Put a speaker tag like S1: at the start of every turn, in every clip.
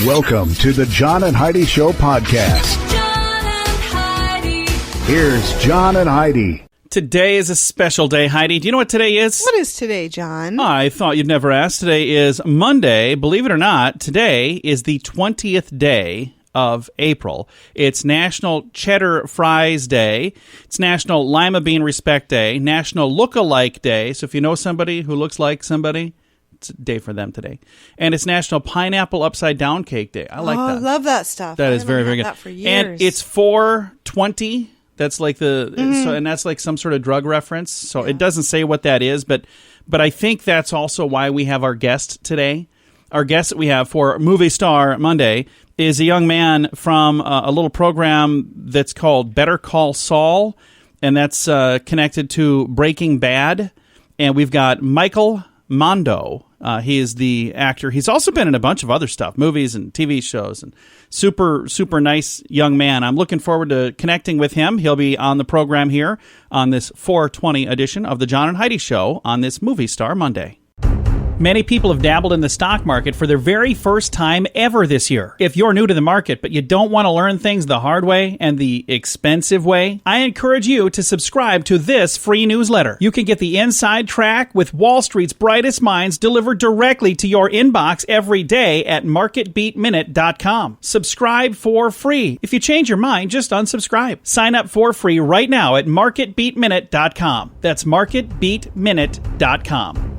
S1: Welcome to the John and Heidi Show podcast.
S2: John and Heidi.
S1: Here's John and Heidi.
S3: Today is a special day, Heidi. Do you know what today is?
S4: What is today, John?
S3: I thought you'd never ask. Today is Monday. Believe it or not, today is the 20th day of April. It's National Cheddar Fries Day. It's National Lima Bean Respect Day. National Look-alike Day. So if you know somebody who looks like somebody, it's a day for them today. And it's National Pineapple Upside Down Cake Day. I like that.
S4: I love that stuff.
S3: That is very, very good.
S4: That for years.
S3: And it's 420. That's like and that's like some sort of drug reference. So It doesn't say what that is, but I think that's also why we have our guest today. Our guest that we have for Movie Star Monday is a young man from a little program that's called Better Call Saul, and that's connected to Breaking Bad. And we've got Michael Mando. He is the actor. He's also been in a bunch of other stuff, movies and TV shows, and super, super nice young man. I'm looking forward to connecting with him. He'll be on the program here on this 420 edition of the John and Heidi Show on this Movie Star Monday. Many people have dabbled in the stock market for their very first time ever this year. If you're new to the market, but you don't want to learn things the hard way and the expensive way, I encourage you to subscribe to this free newsletter. You can get the inside track with Wall Street's brightest minds delivered directly to your inbox every day at marketbeatminute.com. Subscribe for free. If you change your mind, just unsubscribe. Sign up for free right now at marketbeatminute.com. That's marketbeatminute.com.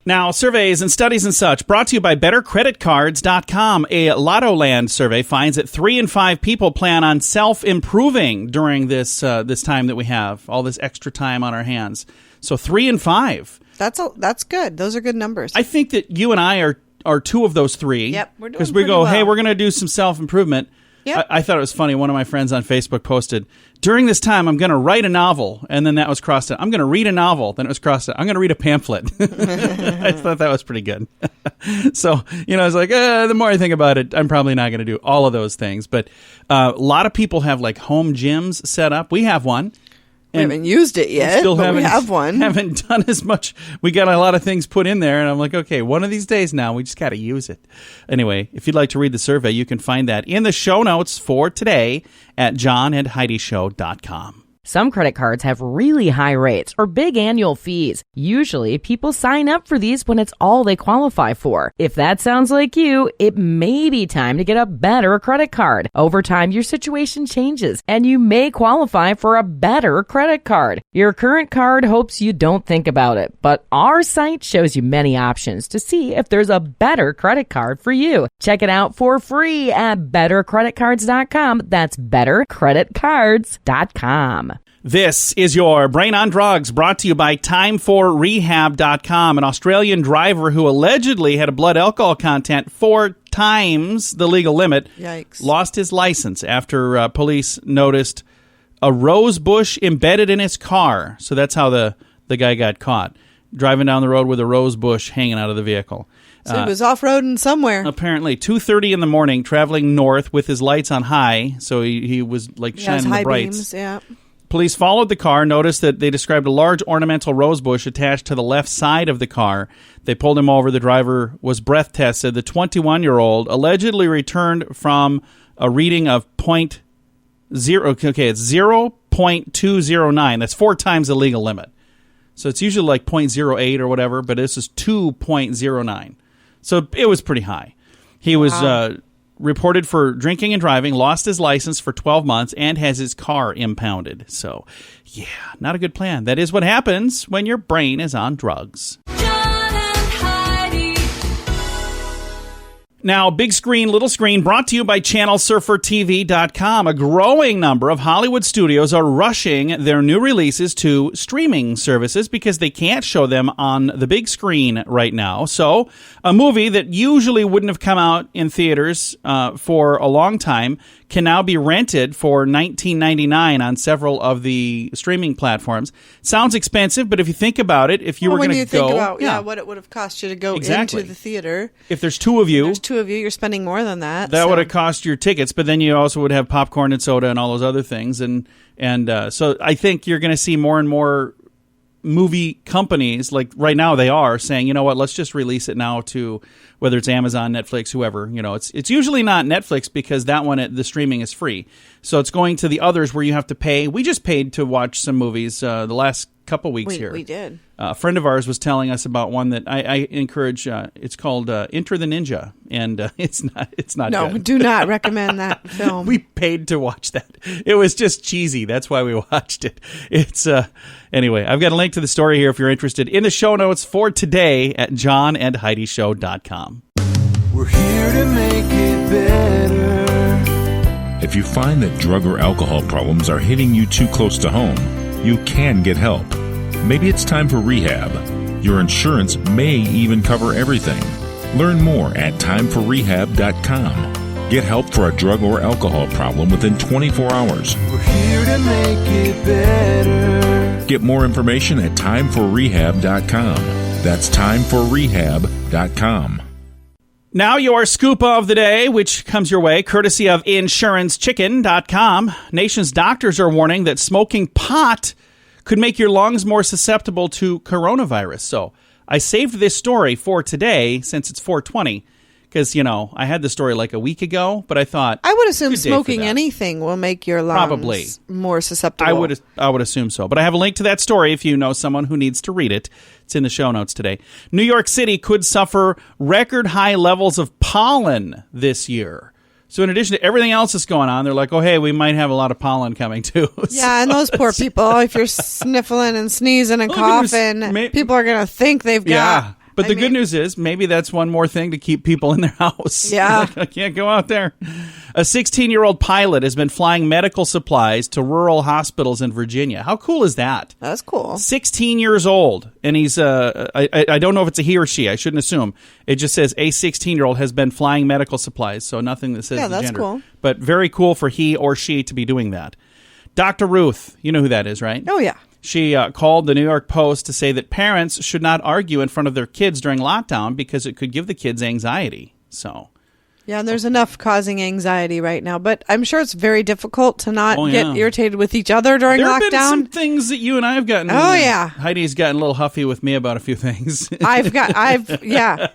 S3: Now, surveys and studies and such brought to you by BetterCreditCards.com. A Lottoland survey finds that 3 in 5 people plan on self-improving during this time that we have, all this extra time on our hands. So 3 in 5.
S4: That's good. Those are good numbers.
S3: I think that you and I are 2 of those 3.
S4: Yep, we're doing
S3: because we
S4: pretty
S3: go,
S4: well.
S3: hey, we're going to do some self-improvement.
S4: Yep.
S3: I thought it was funny. One of my friends on Facebook posted, during this time, I'm going to write a novel. And then that was crossed out. I'm going to read a novel. Then it was crossed out. I'm going to read a pamphlet. I thought that was pretty good. So, I was like, the more I think about it, I'm probably not going to do all of those things. But a lot of people have like home gyms set up. We have one.
S4: We haven't used it yet, but we have one.
S3: Haven't done as much. We got a lot of things put in there, and I'm like, okay, one of these days now, we just got to use it. Anyway, if you'd like to read the survey, you can find that in the show notes for today at johnandheidishow.com.
S5: Some credit cards have really high rates or big annual fees. Usually, people sign up for these when it's all they qualify for. If that sounds like you, it may be time to get a better credit card. Over time, your situation changes, and you may qualify for a better credit card. Your current card hopes you don't think about it, but our site shows you many options to see if there's a better credit card for you. Check it out for free at bettercreditcards.com. That's bettercreditcards.com.
S3: This is your Brain on Drugs, brought to you by TimeForRehab.com. An Australian driver who allegedly had a blood alcohol content 4 times the legal limit lost his license after police noticed a rose bush embedded in his car. So that's how the guy got caught, driving down the road with a rose bush hanging out of the vehicle.
S4: So he was off-roading somewhere.
S3: Apparently, 2:30 in the morning, traveling north with his lights on high, so he was like shining the brights.
S4: Beams, yeah.
S3: Police followed the car, noticed that they described a large ornamental rose bush attached to the left side of the car. They pulled him over. The driver was breath tested. The 21-year-old allegedly returned from a reading of it's 0.209. That's 4 times the legal limit. So it's usually like 0.08 or whatever, but this is 2.09. So it was pretty high. He was reported for drinking and driving, lost his license for 12 months, and has his car impounded. So, yeah, not a good plan. That is what happens when your brain is on drugs. Now, big screen, little screen, brought to you by ChannelSurferTV.com. A growing number of Hollywood studios are rushing their new releases to streaming services because they can't show them on the big screen right now. So, a movie that usually wouldn't have come out in theaters for a long time can now be rented for $19.99 on several of the streaming platforms. Sounds expensive, but if you think about it, if you were going to go...
S4: When you think about what it would have cost you to go into the theater.
S3: If there's 2 of you...
S4: You're spending more than that.
S3: That would have cost your tickets, but then you also would have popcorn and soda and all those other things. And so I think you're going to see more and more movie companies, like right now they are saying, you know what, let's just release it now to whether it's Amazon, Netflix, whoever. It's usually not Netflix because that one, the streaming is free. So it's going to the others where you have to pay. We just paid to watch some movies the last couple weeks here.
S4: We did.
S3: A friend of ours was telling us about one that I encourage. It's called Enter the Ninja, and it's not.
S4: No,
S3: good.
S4: do not recommend that film.
S3: We paid to watch that. It was just cheesy. That's why we watched it. It's anyway. I've got a link to the story here if you're interested in the show notes for today at johnandheidishow.com.
S6: We're here to make it better.
S7: If you find that drug or alcohol problems are hitting you too close to home, you can get help. Maybe it's time for rehab. Your insurance may even cover everything. Learn more at timeforrehab.com. Get help for a drug or alcohol problem within 24 hours.
S6: We're here to make it better.
S7: Get more information at timeforrehab.com. That's timeforrehab.com.
S3: Now your scoop of the day, which comes your way courtesy of InsuranceChicken.com. Nation's doctors are warning that smoking pot could make your lungs more susceptible to coronavirus. So I saved this story for today since it's 420 because, I had the story like a week ago, but I thought...
S4: I would assume
S3: good day
S4: smoking
S3: for that.
S4: anything will make your lungs
S3: Probably
S4: more susceptible.
S3: I would assume so. But I have a link to that story if you know someone who needs to read it. It's in the show notes today. New York City could suffer record high levels of pollen this year. So in addition to everything else that's going on, they're like, oh, hey, we might have a lot of pollen coming too.
S4: Yeah, and those poor people, if you're sniffling and sneezing and coughing, people are going to think they've got...
S3: Yeah. But the good news is maybe that's one more thing to keep people in their house.
S4: Yeah.
S3: I can't go out there. A 16-year-old pilot has been flying medical supplies to rural hospitals in Virginia. How cool is that?
S4: That's cool.
S3: 16 years old. And he's, I don't know if it's a he or she. I shouldn't assume. It just says a 16-year-old has been flying medical supplies. So nothing that says the
S4: that's
S3: gender.
S4: cool.
S3: But very cool for he or she to be doing that. Dr. Ruth, you know who that is, right?
S4: Oh, yeah.
S3: She called the New York Post to say that parents should not argue in front of their kids during lockdown because it could give the kids anxiety. So,
S4: yeah, and there's enough causing anxiety right now, but I'm sure it's very difficult to not get irritated with each other during lockdown.
S3: There have been some things that you and I have gotten.
S4: Oh, yeah.
S3: Heidi's gotten a little huffy with me about a few things.
S4: Yeah.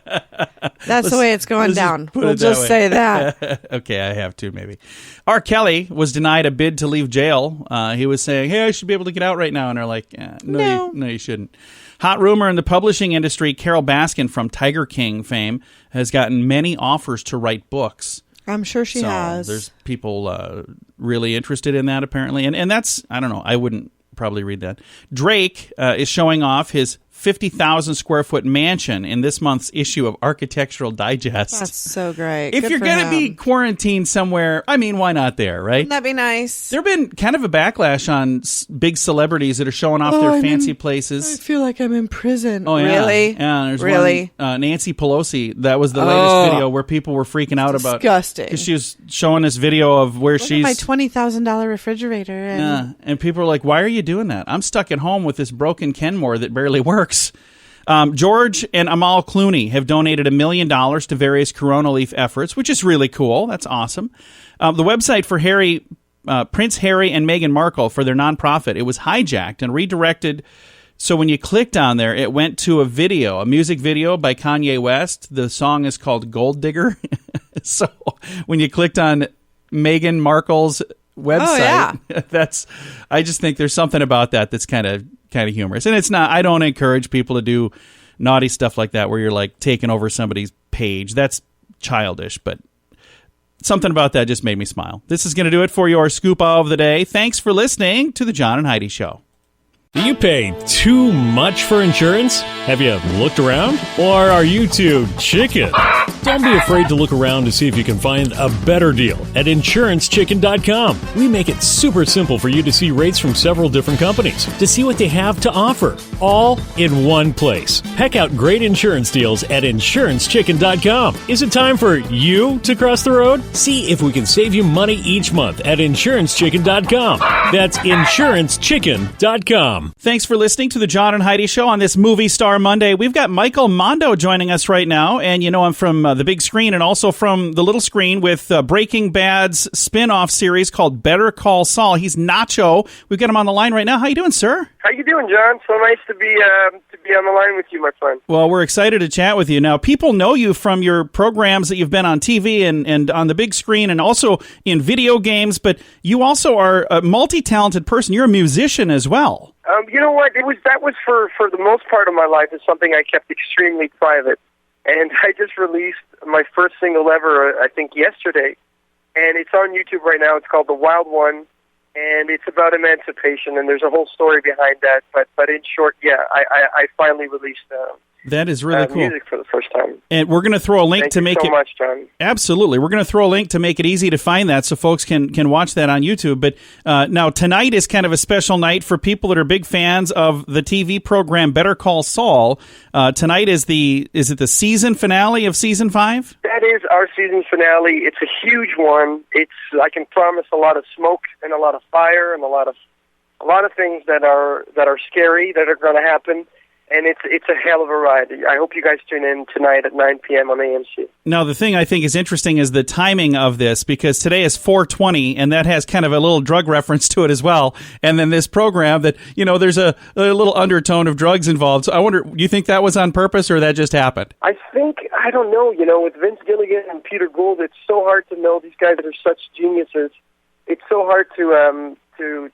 S4: That's the way it's going down. We'll just say that.
S3: Okay, I have to maybe. R. Kelly was denied a bid to leave jail. He was saying, hey, I should be able to get out right now. And they're like, no, you shouldn't. Hot rumor in the publishing industry, Carol Baskin from Tiger King fame has gotten many offers to write books.
S4: I'm sure she has.
S3: There's people really interested in that apparently. And that's, I don't know, I wouldn't probably read that. Drake is showing off his 50,000 square foot mansion in this month's issue of Architectural Digest.
S4: That's so great.
S3: If you're going to be quarantined somewhere, I mean, why not there, right?
S4: Wouldn't that be nice?
S3: There have been kind of a backlash on big celebrities that are showing off their fancy places.
S4: I feel like I'm in prison.
S3: Oh, yeah.
S4: Really?
S3: Yeah, there's
S4: really?
S3: one, Nancy Pelosi, that was the latest video where people were freaking out about.
S4: Disgusting.
S3: Because she was showing this video of where she's.
S4: My $20,000 refrigerator.
S3: And people are like, why are you doing that? I'm stuck at home with this broken Kenmore that barely works. George and Amal Clooney have donated $1 million to various Corona relief efforts, which is really cool. That's awesome. The website for Prince Harry and Meghan Markle for their nonprofit, it was hijacked and redirected. So when you clicked on there, it went to a music video by Kanye West. The song is called Gold Digger. So when you clicked on Meghan Markle's website, I just think there's something about that that's kind of humorous. And it's not, I don't encourage people to do naughty stuff like that where you're like taking over somebody's page. That's childish, but something about that just made me smile. This is going to do it for your scoop of the day. Thanks for listening to the John and Heidi Show.
S8: Do you pay too much for insurance? Have you looked around? Or are you too chicken? Don't be afraid to look around to see if you can find a better deal at InsuranceChicken.com. We make it super simple for you to see rates from several different companies, to see what they have to offer, all in one place. Peck out great insurance deals at InsuranceChicken.com. Is it time for you to cross the road? See if we can save you money each month at InsuranceChicken.com. That's InsuranceChicken.com.
S3: Thanks for listening to the John and Heidi Show on this Movie Star Monday. We've got Michael Mando joining us right now, and you know him from the big screen and also from the little screen with Breaking Bad's spin-off series called Better Call Saul. He's Nacho. We've got him on the line right now. How you doing, sir?
S9: How you doing, John? So nice to be on the line with you, my friend.
S3: Well, we're excited to chat with you. Now, people know you from your programs that you've been on TV and on the big screen and also in video games, but you also are a multi-talented person. You're a musician as well.
S9: You know what? That was for the most part of my life is something I kept extremely private. And I just released my first single ever, I think, yesterday. And it's on YouTube right now. It's called The Wild One. And it's about emancipation, and there's a whole story behind that. But in short, yeah, I finally released
S3: that is really cool.
S9: Music for the first time.
S3: And we're going to throw a link to make it.
S9: Thank you so much, John.
S3: Absolutely. We're going to throw a link to make it easy to find that so folks can watch that on YouTube. But now tonight is kind of a special night for people that are big fans of the TV program Better Call Saul. Tonight is it the season finale of season 5?
S9: That is our season finale. It's a huge one. I can promise a lot of smoke and a lot of fire and a lot of things that are scary that are going to happen. And it's a hell of a ride. I hope you guys tune in tonight at 9 p.m. on AMC.
S3: Now, the thing I think is interesting is the timing of this, because today is 4/20, and that has kind of a little drug reference to it as well. And then this program that, there's a little undertone of drugs involved. So I wonder, do you think that was on purpose or that just happened?
S9: I don't know. With Vince Gilligan and Peter Gould, it's so hard to know these guys that are such geniuses. It's so hard to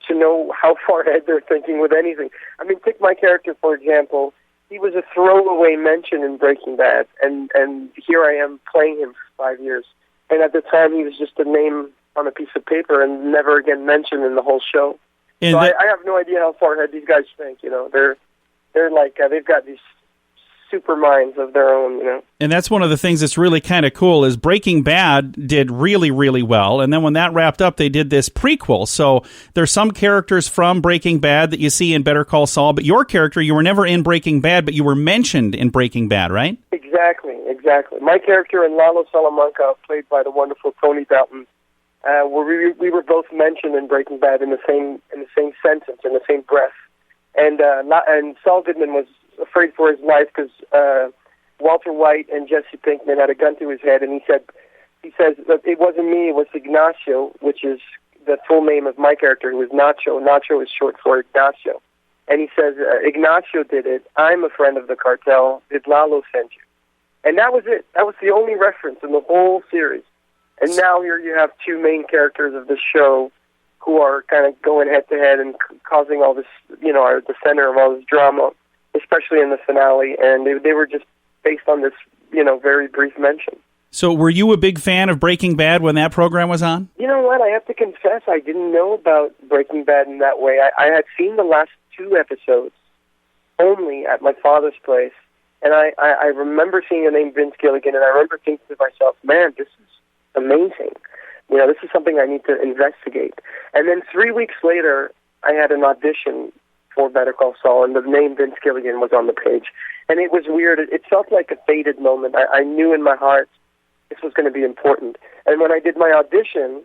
S9: know how far ahead they're thinking with anything. I mean, take my character, for example. He was a throwaway mention in Breaking Bad, and here I am playing him for 5 years. And at the time, he was just a name on a piece of paper and never again mentioned in the whole show. And so I have no idea how far ahead these guys think. They're like, they've got these super minds of their own,
S3: And that's one of the things that's really kind of cool is Breaking Bad did really, really well. And then when that wrapped up, they did this prequel. So there's some characters from Breaking Bad that you see in Better Call Saul, but your character, you were never in Breaking Bad, but you were mentioned in Breaking Bad, right?
S9: Exactly. My character in Lalo Salamanca, played by the wonderful Tony Dalton, we were both mentioned in Breaking Bad in the same sentence, in the same breath. And Saul Goodman was afraid for his life because Walter White and Jesse Pinkman had a gun to his head, and he says that it wasn't me, it was Ignacio, which is the full name of my character, who is Nacho. Nacho is short for Ignacio. And he says, Ignacio did it. I'm a friend of the cartel. Did Lalo send you? And that was it. That was the only reference in the whole series. And now here you have two main characters of the show who are kind of going head-to-head and causing all this, are at the center of all this drama, especially in the finale, and they were just based on this, very brief mention.
S3: So were you a big fan of Breaking Bad when that program was on?
S9: You know what? I have to confess, I didn't know about Breaking Bad in that way. I had seen the last 2 episodes only at my father's place, and I remember seeing the name Vince Gilligan, and I remember thinking to myself, man, this is amazing. This is something I need to investigate. And then 3 weeks later, I had an audition for Better Call Saul, and the name Vince Gilligan was on the page. And it was weird. It felt like a fated moment. I knew in my heart this was going to be important. And when I did my audition,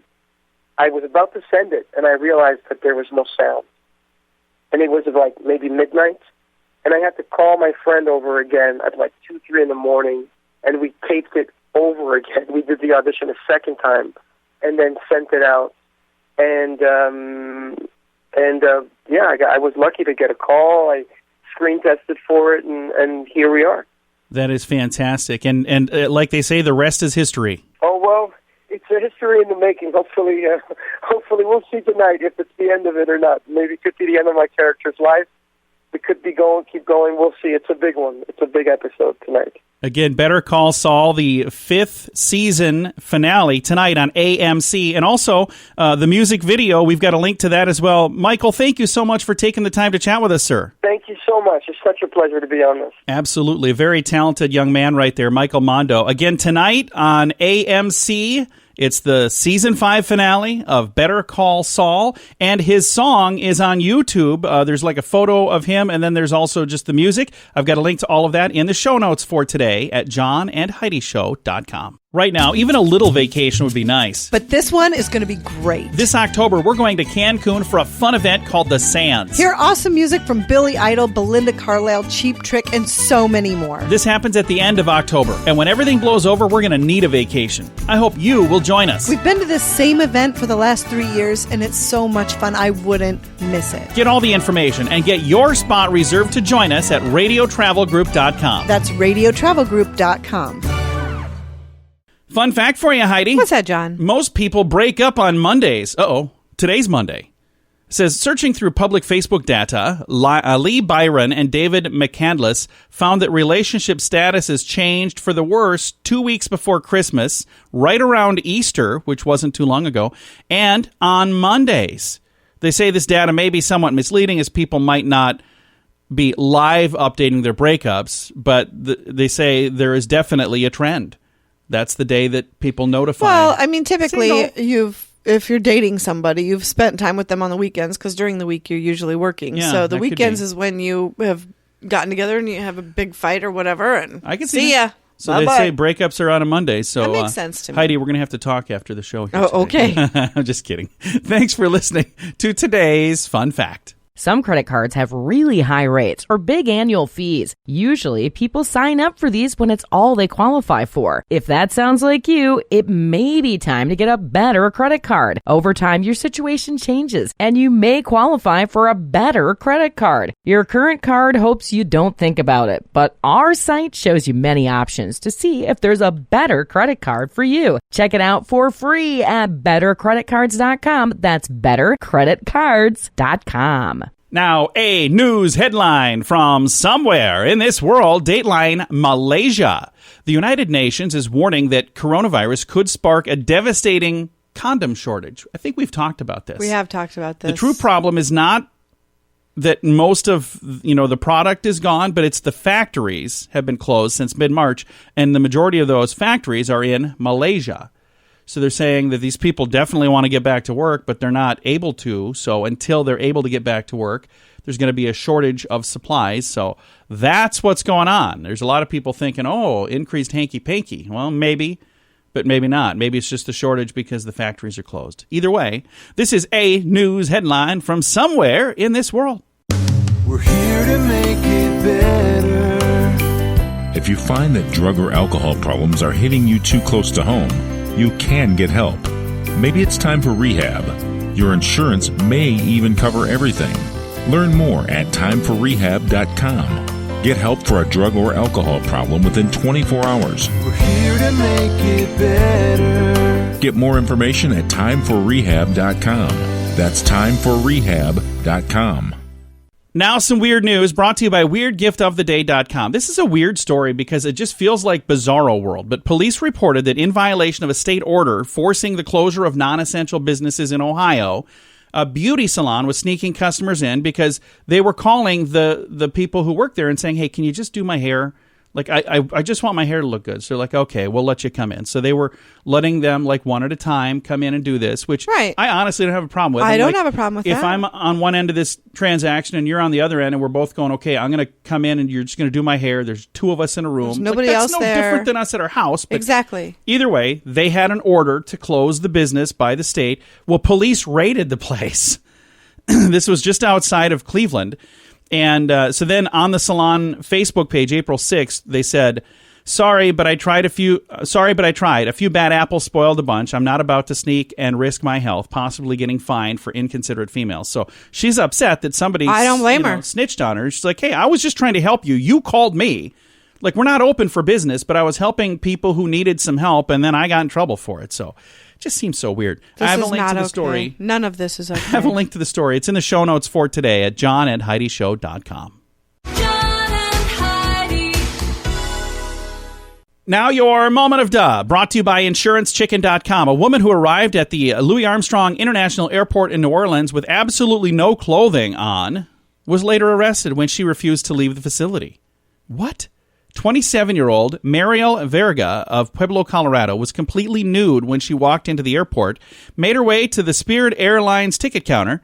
S9: I was about to send it, and I realized that there was no sound. And it was like maybe midnight, and I had to call my friend over again at like 2, 3 in the morning, and we taped it over again. We did the audition a second time, and then sent it out. I was lucky to get a call. I screen tested for it, and here we are.
S3: That is fantastic. And like they say, the rest is history.
S9: Oh, well, it's a history in the making. Hopefully we'll see tonight if it's the end of it or not. Maybe it could be the end of my character's life. It could be keep going. We'll see. It's a big one. It's a big episode tonight.
S3: Again, Better Call Saul, the 5th season finale tonight on AMC. And also, the music video, we've got a link to that as well. Michael, thank you so much for taking the time to chat with us, sir.
S9: Thank you so much. It's such a pleasure to be on this.
S3: Absolutely. A very talented young man right there, Michael Mando. Again, tonight on AMC, it's the season 5 finale of Better Call Saul, and his song is on YouTube. There's like a photo of him, and then there's also just the music. I've got a link to all of that in the show notes for today at johnandheidishow.com. Right now, even a little vacation would be nice.
S4: But this one is going to be great.
S3: This October, we're going to Cancun for a fun event called The Sands.
S4: Hear awesome music from Billy Idol, Belinda Carlisle, Cheap Trick, and so many more.
S3: This happens at the end of October, and when everything blows over, we're going to need a vacation. I hope you will join us.
S4: We've been to this same event for the last 3 years, and it's so much fun. I wouldn't miss it.
S3: Get all the information and get your spot reserved to join us at radiotravelgroup.com.
S4: That's radiotravelgroup.com.
S3: Fun fact for you, Heidi.
S4: What's that, John?
S3: Most people break up on Mondays. Today's Monday. It says, searching through public Facebook data, Lee Byron and David McCandless found that relationship status has changed for the worse 2 weeks before Christmas, right around Easter, which wasn't too long ago, and on Mondays. They say this data may be somewhat misleading as people might not be live updating their breakups, but they say there is definitely a trend. That's the day that people notify.
S4: Well, I mean, typically if you're dating somebody, you've spent time with them on the weekends because during the week you're usually working.
S3: Yeah,
S4: so the weekends is when you have gotten together and you have a big fight or whatever. And
S3: I can
S4: see ya.
S3: So
S4: Bye-bye.
S3: they say breakups are on a Monday. So
S4: that makes sense to me.
S3: Heidi, we're going to have to talk after the show. Here
S4: okay.
S3: I'm just kidding. Thanks for listening to today's Fun Fact.
S5: Some credit cards have really high rates or big annual fees. Usually, people sign up for these when it's all they qualify for. If that sounds like you, it may be time to get a better credit card. Over time, your situation changes, and you may qualify for a better credit card. Your current card hopes you don't think about it, but our site shows you many options to see if there's a better credit card for you. Check it out for free at bettercreditcards.com. That's bettercreditcards.com.
S3: Now, a news headline from somewhere in this world, Dateline Malaysia. The United Nations is warning that coronavirus could spark a devastating condom shortage. I think we've talked about this.
S4: We have talked about this.
S3: The true problem is not that most of, the product is gone, but it's the factories have been closed since mid-March, and the majority of those factories are in Malaysia. So they're saying that these people definitely want to get back to work, but they're not able to. So until they're able to get back to work, there's going to be a shortage of supplies. So that's what's going on. There's a lot of people thinking, increased hanky-panky. Well, maybe, but maybe not. Maybe it's just a shortage because the factories are closed. Either way, this is a news headline from somewhere in this world.
S6: We're here to make it better.
S7: If you find that drug or alcohol problems are hitting you too close to home, you can get help. Maybe it's time for rehab. Your insurance may even cover everything. Learn more at timeforrehab.com. Get help for a drug or alcohol problem within 24 hours.
S6: We're here to make it better.
S7: Get more information at timeforrehab.com. That's timeforrehab.com.
S3: Now some weird news brought to you by WeirdGiftOfTheDay.com. This is a weird story because it just feels like Bizarro World, but police reported that in violation of a state order forcing the closure of non-essential businesses in Ohio, a beauty salon was sneaking customers in because they were calling the people who work there and saying, hey, can you just do my hair? Like, I just want my hair to look good. So they're like, okay, we'll let you come in. So they were letting them, like, one at a time come in and do this, which I honestly don't have a problem with.
S4: I don't have a problem with that.
S3: If I'm on one end of this transaction and you're on the other end and we're both going, okay, I'm going to come in and you're just going to do my hair. There's two of us in a room.
S4: There's nobody else
S3: there. That's no different than us at our house. But
S4: exactly.
S3: Either way, they had an order to close the business by the state. Well, police raided the place. This was just outside of Cleveland. And so then on the salon Facebook page, April 6th, they said, sorry, but I tried. A few bad apples spoiled a bunch. I'm not about to sneak and risk my health, possibly getting fined for inconsiderate females. So she's upset that somebody
S4: I don't blame her.
S3: Snitched on her. She's like, hey, I was just trying to help you. You called me. Like, we're not open for business, but I was helping people who needed some help, and then I got in trouble for it. So it just seems so weird.
S4: This
S3: I have a
S4: is
S3: link
S4: not
S3: to the
S4: okay.
S3: story.
S4: None of this is okay.
S3: I have a link to the story. It's in the show notes for today at john@heidishow.com.
S2: John and Heidi.
S3: Now your moment of duh, brought to you by InsuranceChicken.com. A woman who arrived at the Louis Armstrong International Airport in New Orleans with absolutely no clothing on was later arrested when she refused to leave the facility. What? 27-year-old Mariel Verga of Pueblo, Colorado, was completely nude when she walked into the airport, made her way to the Spirit Airlines ticket counter,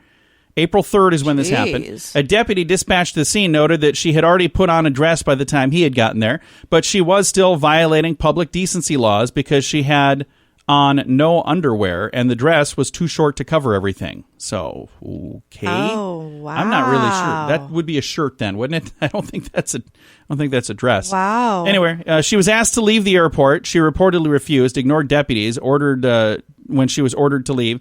S3: April 3rd is when this happened. A deputy dispatched to the scene noted that she had already put on a dress by the time he had gotten there, but she was still violating public decency laws because she had on no underwear, and the dress was too short to cover everything. So, okay.
S4: Oh, wow.
S3: I'm not really sure. That would be a shirt then, wouldn't it? I don't think that's a dress.
S4: Wow.
S3: Anyway, she was asked to leave the airport. She reportedly refused, ignored deputies, ordered when she was ordered to leave,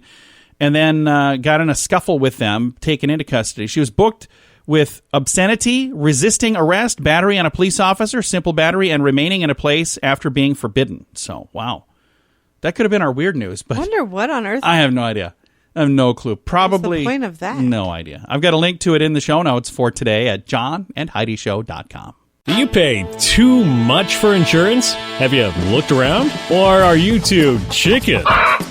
S3: and then got in a scuffle with them, taken into custody. She was booked with obscenity, resisting arrest, battery on a police officer, simple battery, and remaining in a place after being forbidden. So, wow. That could have been our weird news, but
S4: I wonder what on earth.
S3: I have no idea. I have no clue. Probably.
S4: What's the point of that?
S3: No idea. I've got a link to it in the show notes for today at johnandheidishow.com.
S8: Do you pay too much for insurance? Have you looked around? Or are you too chicken?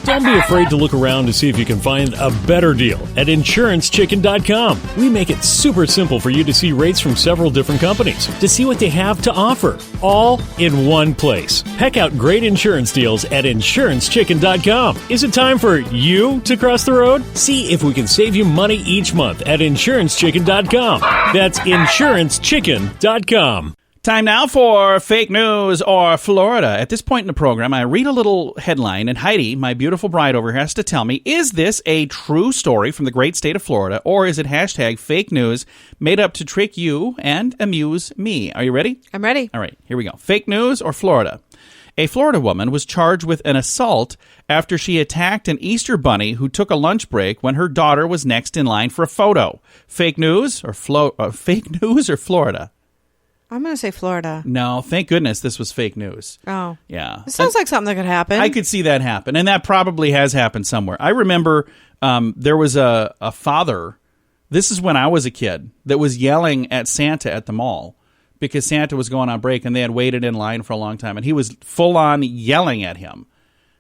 S8: Don't be afraid to look around to see if you can find a better deal at InsuranceChicken.com. We make it super simple for you to see rates from several different companies, to see what they have to offer, all in one place. Heck out great insurance deals at InsuranceChicken.com. Is it time for you to cross the road? See if we can save you money each month at InsuranceChicken.com. That's InsuranceChicken.com.
S3: Time now for Fake News or Florida. At this point in the program, I read a little headline, and Heidi, my beautiful bride over here, has to tell me, is this a true story from the great state of Florida, or is it hashtag fake news made up to trick you and amuse me? Are you ready?
S4: I'm ready.
S3: All right, here we go. Fake news or Florida. A Florida woman was charged with an assault after she attacked an Easter bunny who took a lunch break when her daughter was next in line for a photo. Fake news or fake news or Florida?
S4: I'm going to say Florida.
S3: No, thank goodness this was fake news.
S4: Oh.
S3: Yeah.
S4: It sounds like something that could happen.
S3: I could see that happen, and that probably has happened somewhere. I remember there was a father, this is when I was a kid, that was yelling at Santa at the mall because Santa was going on break, and they had waited in line for a long time, and he was full-on yelling at him.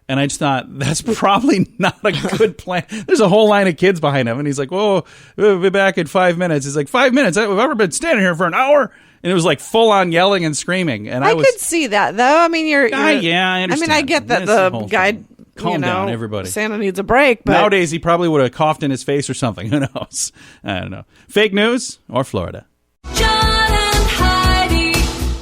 S3: And I just thought, that's probably not a good plan. There's a whole line of kids behind him, and he's like, whoa, we'll be back in 5 minutes. He's like, 5 minutes? I've ever been standing here for an hour? And it was like full-on yelling and screaming. And I
S4: could see that, though. I mean, you're
S3: yeah, I understand.
S4: I get that the guy,
S3: Calm down, everybody.
S4: Santa needs a break. But
S3: nowadays, he probably would have coughed in his face or something. Who knows? I don't know. Fake news or Florida?
S2: John and Heidi.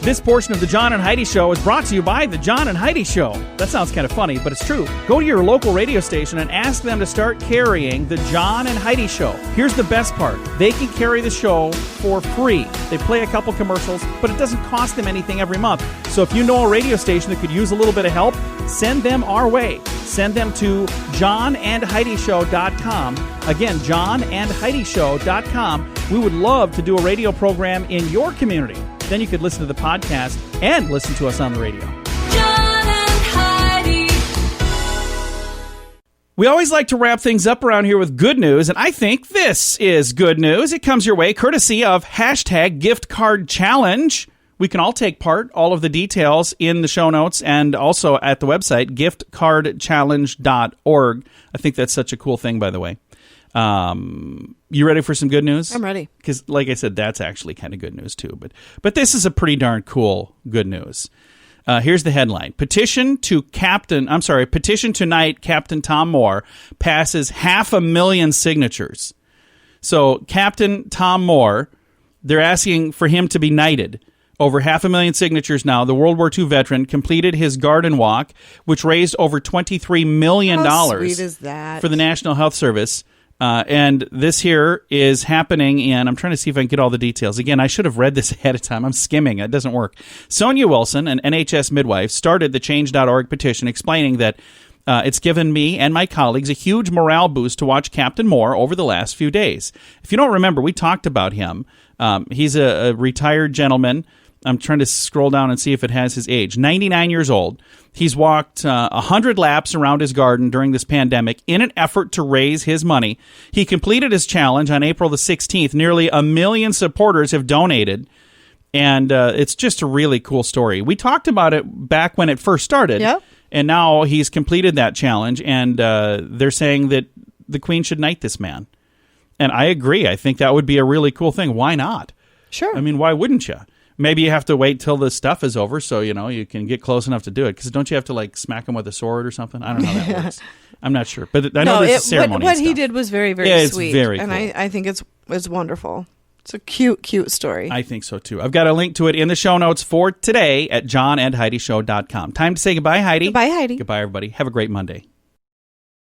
S3: This portion of the John and Heidi Show is brought to you by the John and Heidi Show. That sounds kind of funny, but it's true. Go to your local radio station and ask them to start carrying the John and Heidi Show. Here's the best part. They can carry the show for free. They play a couple commercials, but it doesn't cost them anything every month. So if you know a radio station that could use a little bit of help, send them our way. Send them to johnandheidishow.com. Again, johnandheidishow.com. We would love to do a radio program in your community. Then you could listen to the podcast and listen to us on the radio.
S2: John and Heidi.
S3: We always like to wrap things up around here with good news, and I think this is good news. It comes your way courtesy of hashtag gift card challenge. We can all take part. All of the details in the show notes and also at the website, giftcardchallenge.org. I think that's such a cool thing, by the way. You ready for some good news?
S4: I'm ready.
S3: Because, like I said, that's actually kind of good news, too. But this is a pretty darn cool good news. Here's the headline. Petition tonight, Captain Tom Moore passes 500,000 signatures. So, Captain Tom Moore, they're asking for him to be knighted. Over 500,000 signatures now. The World War II veteran completed his garden walk, which raised over $23 million
S4: How sweet is that?
S3: for the National Health Service. And this here is happening in, I'm trying to see if I can get all the details. Again, I should have read this ahead of time. I'm skimming. It doesn't work. Sonia Wilson, an NHS midwife, started the Change.org petition explaining that it's given me and my colleagues a huge morale boost to watch Captain Moore over the last few days. If you don't remember, we talked about him. He's a retired gentleman. I'm trying to scroll down and see if it has his age. 99 years old. He's walked 100 laps around his garden during this pandemic in an effort to raise his money. He completed his challenge on April the 16th. Nearly 1 million supporters have donated, and it's just a really cool story. We talked about it back when it first started,
S4: Yep.
S3: And now he's completed that challenge, and they're saying that the Queen should knight this man. And I agree. I think that would be a really cool thing. Why not?
S4: Sure.
S3: I mean, why wouldn't you? Maybe you have to wait till the stuff is over so, you can get close enough to do it. Because don't you have to, smack him with a sword or something? I don't know how that works. I'm not sure, but I know there's a ceremony.
S4: What
S3: and
S4: he
S3: stuff.
S4: did was very, very sweet.
S3: It's very
S4: and
S3: cool.
S4: I think it's wonderful. It's a cute story.
S3: I think so, too. I've got a link to it in the show notes for today at johnandheidishow.com. Time to say goodbye, Heidi.
S4: Goodbye, Heidi.
S3: Goodbye, everybody. Have a great Monday.